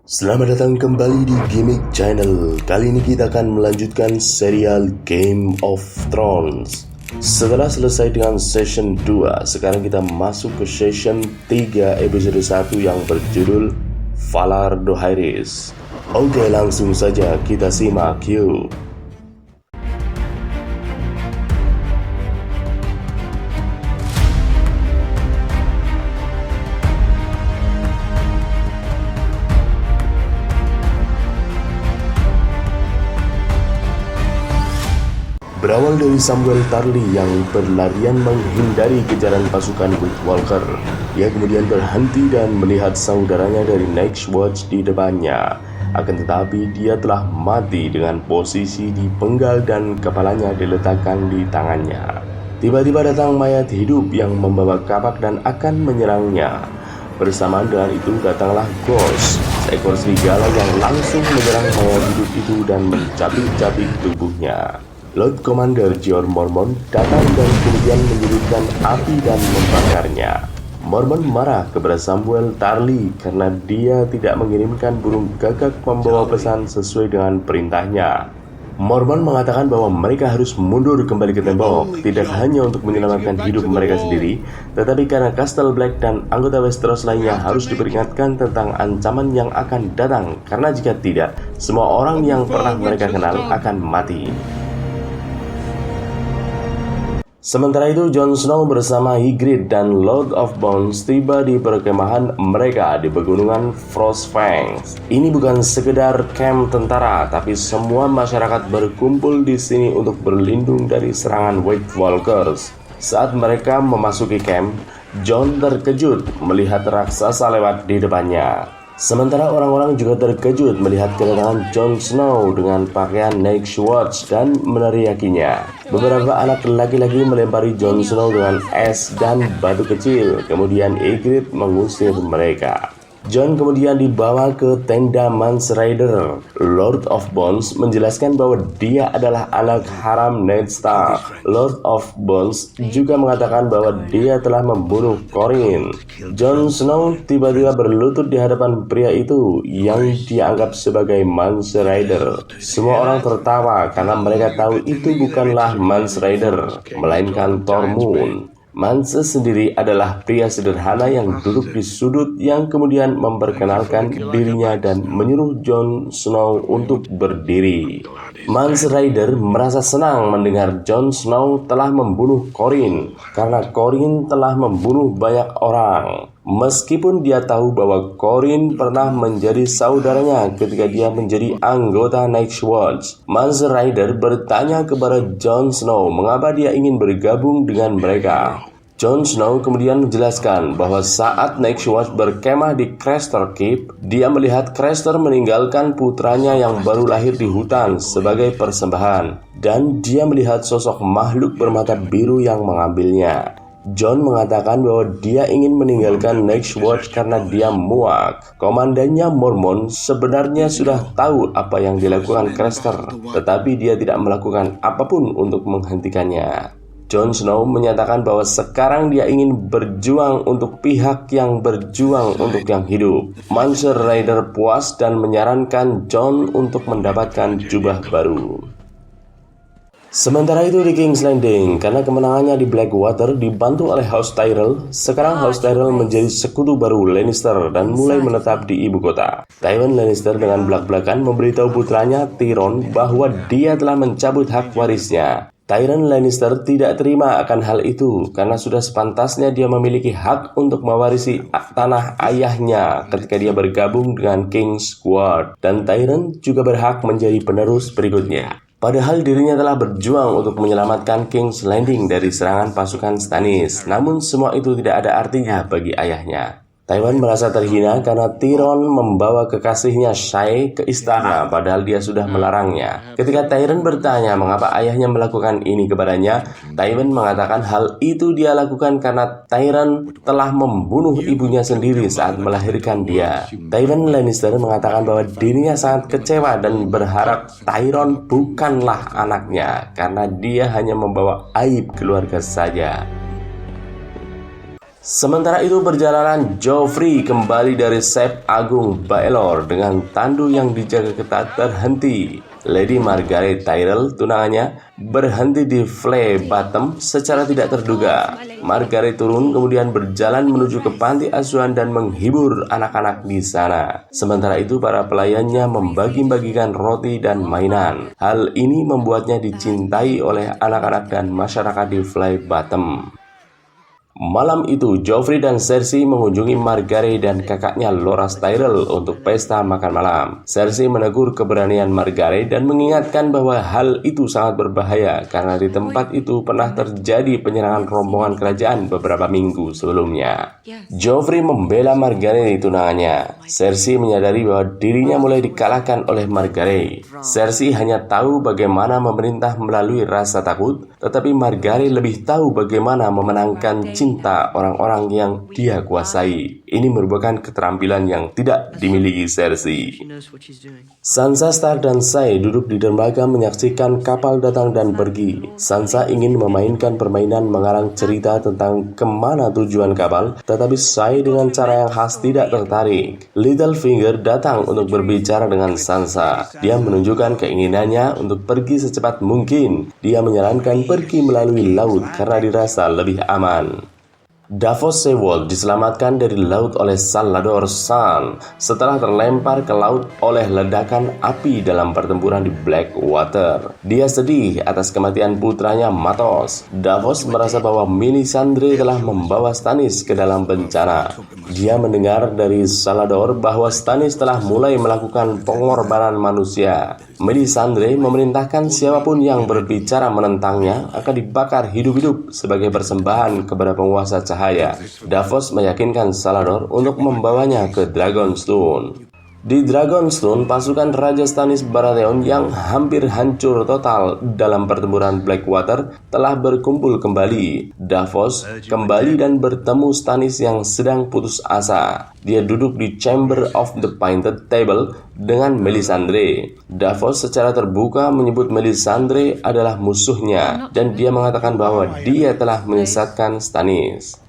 Selamat datang kembali di Gimmick Channel. Kali ini kita akan melanjutkan serial Game of Thrones. Setelah selesai dengan session 2, sekarang kita masuk ke session 3 episode 1 yang berjudul Valar Dohaeris. Oke, langsung saja kita simak yuk. Berawal dari Samwell Tarly yang berlarian menghindari kejaran pasukan White Walker, dia kemudian berhenti dan melihat saudaranya dari Night's Watch di depannya. Akan tetapi dia telah mati dengan posisi dipenggal dan kepalanya diletakkan di tangannya. Tiba-tiba datang mayat hidup yang membawa kapak dan akan menyerangnya. Bersamaan dengan itu datanglah Ghost, seekor serigala yang langsung menyerang mayat hidup itu dan mencabik-cabik tubuhnya. Lord Commander Jeor Mormont datang dan kemudian menyurutkan api dan membakarnya. Mormont marah kepada Samwell Tarly karena dia tidak mengirimkan burung gagak membawa pesan sesuai dengan perintahnya. Mormont mengatakan bahwa mereka harus mundur kembali ke tembok, tidak hanya untuk menyelamatkan hidup mereka sendiri, tetapi karena Castle Black dan anggota Westeros lainnya harus diperingatkan tentang ancaman yang akan datang, karena jika tidak, semua orang yang pernah mereka kenal akan mati. Sementara itu, Jon Snow bersama Ygritte dan Lord of Bones tiba di perkemahan mereka di pegunungan Frostfangs. Ini bukan sekedar camp tentara, tapi semua masyarakat berkumpul di sini untuk berlindung dari serangan White Walkers. Saat mereka memasuki camp, Jon terkejut melihat raksasa lewat di depannya. Sementara orang-orang juga terkejut melihat kedatangan Jon Snow dengan pakaian Night's Watch dan meneriakinya. Beberapa anak laki-laki melempari Jon Snow dengan es dan batu kecil, kemudian Ygritte mengusir mereka. Jon kemudian dibawa ke tenda Mance Rayder. Lord of Bones menjelaskan bahwa dia adalah anak haram Ned Stark. Lord of Bones juga mengatakan bahwa dia telah membunuh Corryn. Jon Snow tiba-tiba berlutut di hadapan pria itu yang dianggap sebagai Mance Rayder. Semua orang tertawa karena mereka tahu itu bukanlah Mance Rayder, melainkan Tormund. Mance sendiri adalah pria sederhana yang duduk di sudut yang kemudian memperkenalkan dirinya dan menyuruh Jon Snow untuk berdiri. Mance Rayder merasa senang mendengar Jon Snow telah membunuh Corryn karena Corryn telah membunuh banyak orang. Meskipun dia tahu bahwa Corryn pernah menjadi saudaranya ketika dia menjadi anggota Night's Watch, Mance Rayder bertanya kepada Jon Snow mengapa dia ingin bergabung dengan mereka. Jon Snow kemudian menjelaskan bahwa saat Night's Watch berkemah di Craster Keep, dia melihat Craster meninggalkan putranya yang baru lahir di hutan sebagai persembahan, dan dia melihat sosok makhluk bermata biru yang mengambilnya. Jon mengatakan bahwa dia ingin meninggalkan Night's Watch karena dia muak. Komandannya Mormont sebenarnya sudah tahu apa yang dilakukan Craster, tetapi dia tidak melakukan apapun untuk menghentikannya. Jon Snow menyatakan bahwa sekarang dia ingin berjuang untuk pihak yang berjuang untuk yang hidup. Mance Rayder puas dan menyarankan Jon untuk mendapatkan jubah baru. Sementara itu di King's Landing, karena kemenangannya di Blackwater dibantu oleh House Tyrell, sekarang House Tyrell menjadi sekutu baru Lannister dan mulai menetap di ibu kota. Tywin Lannister dengan belak-belakan memberitahu putranya Tyrion bahwa dia telah mencabut hak warisnya. Tyrion Lannister tidak terima akan hal itu karena sudah sepantasnya dia memiliki hak untuk mewarisi tanah ayahnya ketika dia bergabung dengan King's Guard, dan Tyrion juga berhak menjadi penerus berikutnya. Padahal dirinya telah berjuang untuk menyelamatkan King's Landing dari serangan pasukan Stannis, namun semua itu tidak ada artinya bagi ayahnya. Tywin merasa terhina karena Tyrion membawa kekasihnya Shae ke istana padahal dia sudah melarangnya. Ketika Tyrion bertanya mengapa ayahnya melakukan ini kepadanya, Tywin mengatakan hal itu dia lakukan karena Tyrion telah membunuh ibunya sendiri saat melahirkan dia. Tywin Lannister mengatakan bahwa dirinya sangat kecewa dan berharap Tyrion bukanlah anaknya karena dia hanya membawa aib keluarga saja. Sementara itu perjalanan Joffrey kembali dari Sept Agung Baelor dengan tandu yang dijaga ketat berhenti. Lady Margaret Tyrell, tunangannya, berhenti di Flea Bottom secara tidak terduga. Margaret turun kemudian berjalan menuju ke panti asuhan dan menghibur anak-anak di sana. Sementara itu para pelayannya membagi-bagikan roti dan mainan. Hal ini membuatnya dicintai oleh anak-anak dan masyarakat di Flea Bottom. Malam itu, Joffrey dan Cersei mengunjungi Margaery dan kakaknya Loras Tyrell untuk pesta makan malam. Cersei menegur keberanian Margaery dan mengingatkan bahwa hal itu sangat berbahaya karena di tempat itu pernah terjadi penyerangan rombongan kerajaan beberapa minggu sebelumnya. Joffrey membela Margaery tunangannya. Cersei menyadari bahwa dirinya mulai dikalahkan oleh Margaery. Cersei hanya tahu bagaimana memerintah melalui rasa takut, tetapi Margaery lebih tahu bagaimana memenangkan cinta orang-orang yang dia kuasai. Ini merupakan keterampilan yang tidak dimiliki Cersei. Sansa Stark dan Shae duduk di dermaga menyaksikan kapal datang dan pergi. Sansa ingin memainkan permainan mengarang cerita tentang kemana tujuan kapal, tetapi Shae dengan cara yang khas tidak tertarik. Littlefinger datang untuk berbicara dengan Sansa. Dia menunjukkan keinginannya untuk pergi secepat mungkin. Dia menyarankan pergi melalui laut karena dirasa lebih aman. Davos Seaworld diselamatkan dari laut oleh Salladhor Saan setelah terlempar ke laut oleh ledakan api dalam pertempuran di Blackwater. Dia sedih atas kematian putranya Matos. Davos merasa bahwa Melisandre telah membawa Stannis ke dalam bencana. Dia mendengar dari Salladhor bahwa Stannis telah mulai melakukan pengorbanan manusia. Melisandre memerintahkan siapapun yang berbicara menentangnya akan dibakar hidup-hidup sebagai persembahan kepada penguasa cahaya. Davos meyakinkan Salladhor untuk membawanya ke Dragonstone. Di Dragonstone, pasukan Raja Stannis Baratheon yang hampir hancur total dalam pertempuran Blackwater telah berkumpul kembali. Davos kembali dan bertemu Stannis yang sedang putus asa. Dia duduk di Chamber of the Painted Table dengan Melisandre. Davos secara terbuka menyebut Melisandre adalah musuhnya dan dia mengatakan bahwa dia telah menyesatkan Stannis.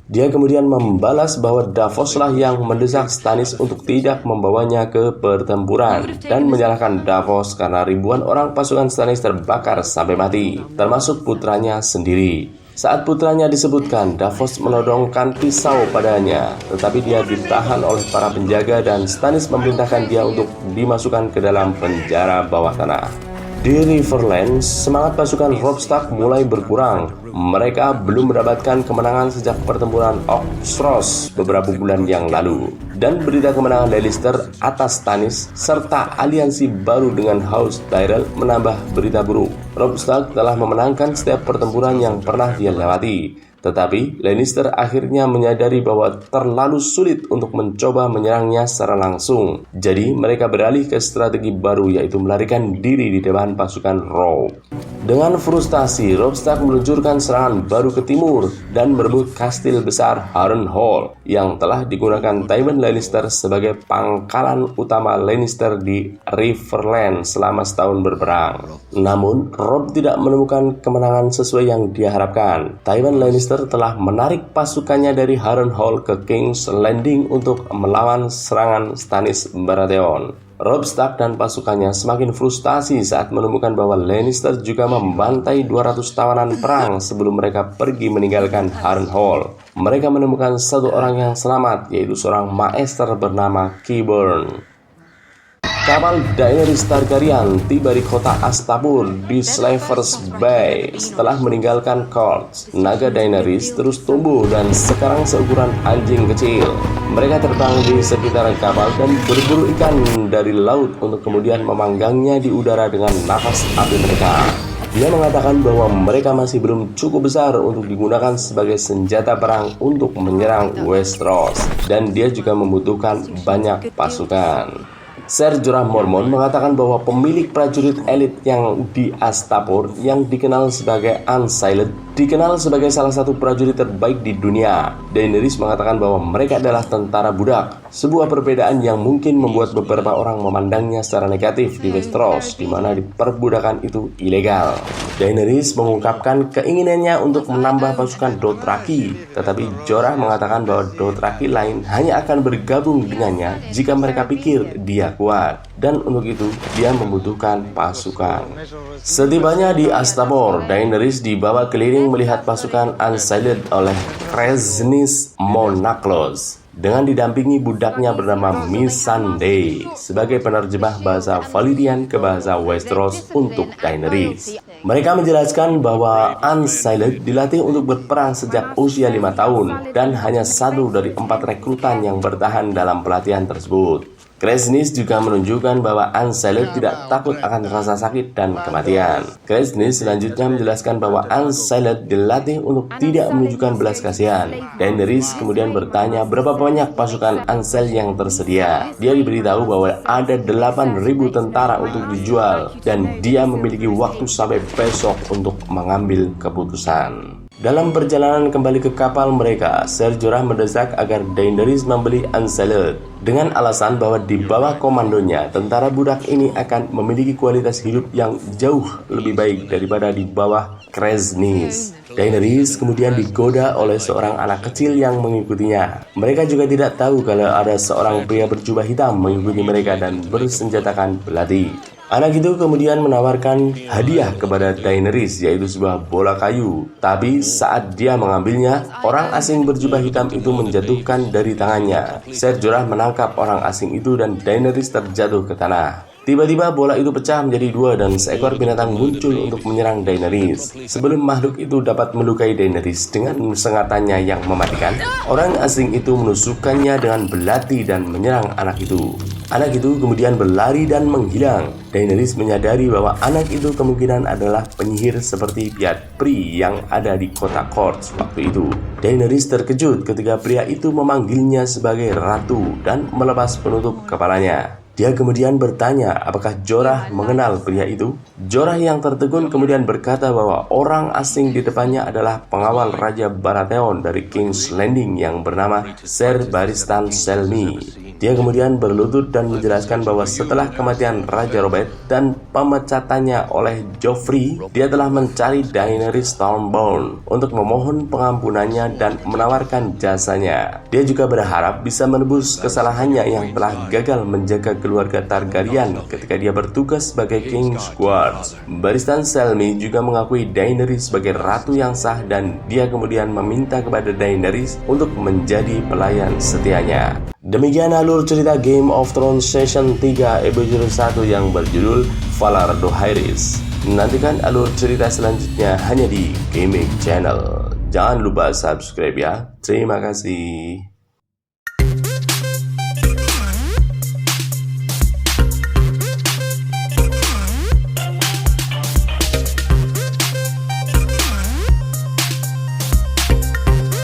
Dia kemudian membalas bahwa Davoslah yang mendesak Stannis untuk tidak membawanya ke pertempuran dan menyalahkan Davos karena ribuan orang pasukan Stannis terbakar sampai mati, termasuk putranya sendiri. Saat putranya disebutkan, Davos menodongkan pisau padanya, tetapi dia ditahan oleh para penjaga dan Stannis memerintahkan dia untuk dimasukkan ke dalam penjara bawah tanah. Di Riverland, semangat pasukan Robb Stark mulai berkurang. Mereka belum mendapatkan kemenangan sejak pertempuran Oxford beberapa bulan yang lalu. Dan berita kemenangan Lannister atas Stannis serta aliansi baru dengan House Tyrell menambah berita buruk. Robb Stark telah memenangkan setiap pertempuran yang pernah dia lewati. Tetapi Lannister akhirnya menyadari bahwa terlalu sulit untuk mencoba menyerangnya secara langsung. Jadi mereka beralih ke strategi baru, yaitu melarikan diri di depan pasukan Robb. Dengan frustasi, Robb Stark meluncurkan serangan baru ke timur dan merebut kastil besar Harrenhal yang telah digunakan Tywin Lannister sebagai pangkalan utama Lannister di Riverland selama setahun berperang. Namun, Robb tidak menemukan kemenangan sesuai yang dia harapkan. Tywin Lannister telah menarik pasukannya dari Harrenhal ke King's Landing untuk melawan serangan Stannis Baratheon. Robb Stark dan pasukannya semakin frustasi saat menemukan bahwa Lannister juga membantai 200 tawanan perang sebelum mereka pergi meninggalkan Harrenhal. Mereka menemukan satu orang yang selamat, yaitu seorang maester bernama Qyburn. Kapal Daenerys Targaryen tiba di kota Astapor di Slavers Bay setelah meninggalkan Court. Naga Daenerys terus tumbuh dan sekarang seukuran anjing kecil. Mereka terbang di sekitar kapal dan berburu ikan dari laut untuk kemudian memanggangnya di udara dengan nafas api mereka. Dia mengatakan bahwa mereka masih belum cukup besar untuk digunakan sebagai senjata perang untuk menyerang Westeros, dan dia juga membutuhkan banyak pasukan. Ser Jorah Mormont mengatakan bahwa pemilik prajurit elit yang di Astapor yang dikenal sebagai Unsullied dikenal sebagai salah satu prajurit terbaik di dunia. Daenerys mengatakan bahwa mereka adalah tentara budak, sebuah perbedaan yang mungkin membuat beberapa orang memandangnya secara negatif di Westeros, di mana perbudakan itu ilegal. Daenerys mengungkapkan keinginannya untuk menambah pasukan Dothraki, tetapi Jorah mengatakan bahwa Dothraki lain hanya akan bergabung dengannya jika mereka pikir dia kuat, dan untuk itu dia membutuhkan pasukan. Setibanya di Astapor, Daenerys dibawa keliling melihat pasukan Unsealed oleh Krasnis Monaclos dengan didampingi budaknya bernama Missandei sebagai penerjemah bahasa Valyrian ke bahasa Westeros untuk Daenerys. Mereka menjelaskan bahwa Unsealed dilatih untuk berperang sejak usia 5 tahun dan hanya 1 dari 4 rekrutan yang bertahan dalam pelatihan tersebut. Krasnis juga menunjukkan bahwa Unsealed tidak takut akan rasa sakit dan kematian. Krasnis selanjutnya menjelaskan bahwa Unsealed dilatih untuk tidak menunjukkan belas kasihan. Daenerys kemudian bertanya berapa banyak pasukan Unsealed yang tersedia. Dia diberitahu bahwa ada 8.000 tentara untuk dijual dan dia memiliki waktu sampai besok untuk mengambil keputusan. Dalam perjalanan kembali ke kapal mereka, Ser Jorah mendesak agar Daenerys membeli Unsealed dengan alasan bahwa di bawah komandonya, tentara budak ini akan memiliki kualitas hidup yang jauh lebih baik daripada di bawah Krasnis. Daenerys kemudian digoda oleh seorang anak kecil yang mengikutinya. Mereka juga tidak tahu kalau ada seorang pria berjubah hitam mengikuti mereka dan bersenjatakan belati. Anak itu kemudian menawarkan hadiah kepada Daenerys, yaitu sebuah bola kayu. Tapi saat dia mengambilnya, orang asing berjubah hitam itu menjatuhkan dari tangannya. Ser Jorah menangkap orang asing itu dan Daenerys terjatuh ke tanah. Tiba-tiba bola itu pecah menjadi 2 dan seekor binatang muncul untuk menyerang Daenerys. Sebelum makhluk itu dapat melukai Daenerys dengan sengatannya yang mematikan, orang asing itu menusukkannya dengan belati dan menyerang anak itu. Anak itu kemudian berlari dan menghilang. Daenerys menyadari bahwa anak itu kemungkinan adalah penyihir seperti Pyat Pri yang ada di kota Korth waktu itu. Daenerys terkejut ketika pria itu memanggilnya sebagai ratu dan melepas penutup kepalanya. Dia kemudian bertanya apakah Jorah mengenal pria itu. Jorah yang tertegun kemudian berkata bahwa orang asing di depannya adalah pengawal Raja Baratheon dari King's Landing yang bernama Ser Barristan Selmy. Dia kemudian berlutut dan menjelaskan bahwa setelah kematian Raja Robert dan pemecatannya oleh Joffrey, dia telah mencari Daenerys Stormborn untuk memohon pengampunannya dan menawarkan jasanya. Dia juga berharap bisa menebus kesalahannya yang telah gagal menjaga keluarga Targaryen ketika dia bertugas sebagai King's Guard. Barristan Selmy juga mengakui Daenerys sebagai ratu yang sah dan dia kemudian meminta kepada Daenerys untuk menjadi pelayan setianya. Demikian alur cerita Game of Thrones Season 3 episode 1 yang berjudul Valar Dohaeris. Nantikan alur cerita selanjutnya hanya di Gaming Channel. Jangan lupa subscribe ya. Terima kasih.